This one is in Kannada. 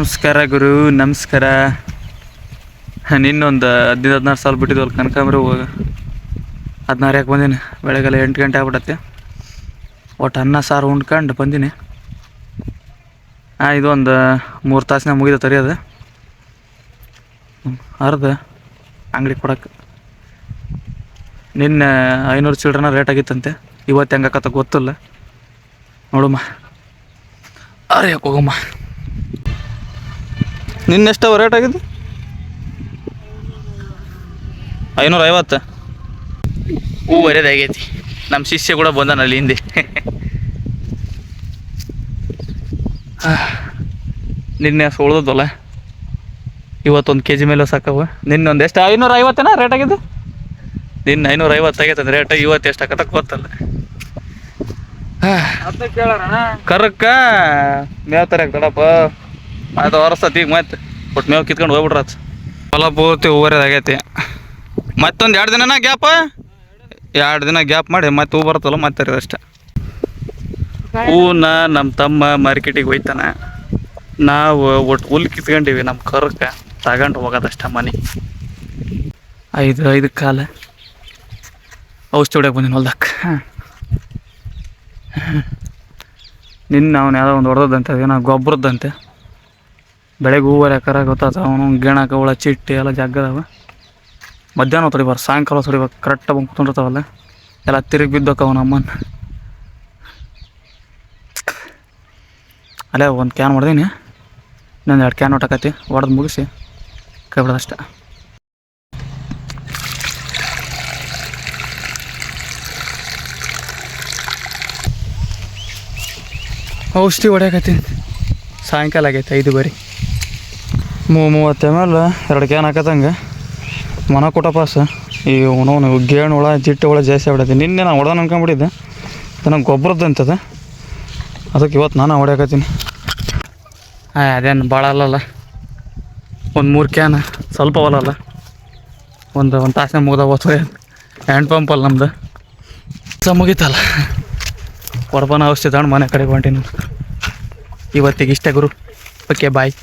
ನಮಸ್ಕಾರ ಗುರು, ನಮಸ್ಕಾರ. ನಿನ್ನೊಂದು 15-16 ಸಾಲ ಬಿಟ್ಟಿದ್ವಲ್ಲ ಕನಕಾಂಬ್ರಿ ಹೋಗ 16 ಯಾಕೆ ಬಂದೀನಿ. ಬೆಳಗ್ಗೆಲ್ಲ 8 ಗಂಟೆ ಆಗ್ಬಿಟ್ಟತ್ತೆ. ಒಟ್ಟು ಅನ್ನ ಸಾರು ಉಣ್ಕೊಂಡು ಬಂದೀನಿ. ಇದು ಒಂದು 3 ತಾಸಿನಾಗ ಮುಗಿದ ತರಿಯೋದು. ಅರ್ಧ ಅಂಗಡಿ ಕೊಡಕ್ಕೆ ನಿನ್ನೆ 500 ಚಿಲ್ಡ್ರನ ರೇಟ್ ಆಗಿತ್ತಂತೆ. ಇವತ್ತು ಹೆಂಗಾಕತ್ತ ಗೊತ್ತಿಲ್ಲ, ನೋಡಮ್ಮ. ಯಾಕೆ ಹೋಗಮ್ಮ. ನಿನ್ನೆಷ್ಟವ ರೇಟ್ ಆಗಿದ್ದು? 550. ಹೂವರೆದಾಗೈತಿ. ನಮ್ಮ ಶಿಷ್ಯ ಕೂಡ ಬಂದಾನಲ್ಲಿ ಹಿಂದೆ. ನಿನ್ನೆ ಉಳ್ದಲ್ಲ, ಇವತ್ತೊಂದು ಕೆಜಿ ಮೇಲೆ ಸಾಕವ. ನಿನ್ನೊಂದು ಎಷ್ಟು 550 ರೇಟ್ ಆಗಿದ್ದು? ನಿನ್ನ 550 ಆಗೈತದ ರೇಟ್. ಇವತ್ತು ಎಷ್ಟು ಆಕತ್ತ ಗೊತ್ತಲ್ಲ. ಕರ್ಕ ಮೇವ್ ತರಕ್ಕೆ ದೊಡ್ಡಪ್ಪ ಅದು ಹೊರಸ್ತತಿ. ಈಗ ಮತ್ತೆ ಒಟ್ಟು ಮೇವು ಕಿತ್ಕೊಂಡು ಹೋಗ್ಬಿಟ್ರತ್. ಹೊಲ ಪೂರ್ತಿ ಹೂವರೆದಾಗೈತಿ. ಮತ್ತೊಂದು 2 ದಿನನ ಗ್ಯಾಪ್, 2 ದಿನ ಗ್ಯಾಪ್ ಮಾಡಿ ಮತ್ತೆ ಹೂ ಬರ್ತಲ್ಲ, ಮತ್ತೆ ಅಷ್ಟೆ. ಹೂನ ನಮ್ಮ ತಮ್ಮ ಮಾರ್ಕೆಟಿಗೆ ಹೋಯ್ತಾನೆ. ನಾವು ಒಟ್ಟು ಹುಲ್ ಕಿತ್ಕೊಂಡಿವಿ. ನಮ್ಮ ಕರ್ಕ ತಗೊಂಡು ಹೋಗೋದಷ್ಟ ಮನೆ. 5 ಕಾಲ ಔಷಧಿ ಹೊಡ್ಯಕ್ಕೆ ಬಂದಿನಿ ಹೊಲ್ದಕ್ಕೆ. ನಿನ್ನ ಅವನು ಯಾವುದೋ ಒಂದು ಹೊಡೆದಂತೆ, ಏನೋ ಗೊಬ್ಬರದಂತೆ. ಬೆಳಗ್ಗೆ ಹೂವರೆ ಎಕರ ಗೊತ್ತಾತ. ಅವನು ಗಿಣಕ ಹುಳ ಚಿಟ್ಟಿ ಎಲ್ಲ ಜಗ್ಗದವ. ಮಧ್ಯಾಹ್ನ ತೊಡಿಬಾರ್ದು, ಸಾಯಂಕಾಲ ತೊಡಿಬೇಕು. ಕರೆಕ್ಟಾಗಿ ಬಂದು ಕುತ್ಕೊಂಡಿರ್ತಾವಲ್ಲ, ಎಲ್ಲ ತಿರುಗಿ ಬಿದ್ದೋಕ ಅವನ ಅಮ್ಮನ. ಅಲ್ಲೇ ಒಂದು ಕ್ಯಾನ್ ಹೊಡೆದೀನಿ, ಇನ್ನೊಂದು 2 ಕ್ಯಾನ್ ಹೊಟ್ಟಕತಿ. ಹೊಡೆದು ಮುಗಿಸಿ ಕೈ ಬಿಡೋದಷ್ಟೆ. ಔಷಧಿ ಹೊಡ್ಯಾಕತ್ತೀನಿ. ಸಾಯಂಕಾಲ ಆಗೈತೆ 5 ಬರಿ. 30 ml 2 ಕ್ಯಾನ್ ಹಾಕತ್ತಂಗೆ ಮನ ಕೊಟ್ಟ ಪಾಸ. ಈ ಅವನವನು ಗೇಣು ಹುಳ ಜಿಟ್ಟು ಹುಳ ಜಾಸ್ತಿ ಆಗ್ಬಿಡತ್ತೆ. ನಿನ್ನೆ ನಾನು ಹೊಡೆದ ಅನ್ಕೊಂಡ್ಬಿಟ್ಟಿದ್ದೆ. ನನಗೆ ಗೊಬ್ಬರದಂತದ, ಅದಕ್ಕೆ ಇವತ್ತು ನಾನು ಹೊಡ್ಯಾಕತ್ತೀನಿ. ಅದೇನು ಭಾಳ ಅಲ್ಲಲ್ಲ, ಒಂದು 3 ಕ್ಯಾನ್ ಸ್ವಲ್ಪ ಹೊಲಲ್ಲ. ಒಂದು ತಾಸಿನ ಮುಗ್ದ ಹೋಗ್ತದೆ. ಹ್ಯಾಂಡ್ ಪಂಪ್ ಅಲ್ಲ ನಮ್ದು, ಮುಗೀತಲ್ಲ. ಹೊರಬನ ಔಷಧಿ ತಗೊಂಡು ಮನೆ ಕಡೆಗೆ ಹೊಂಟೀನಿ. ಇವತ್ತಿಗೆ ಇಷ್ಟೇ ಗುರು. ಓಕೆ, ಬಾಯ್.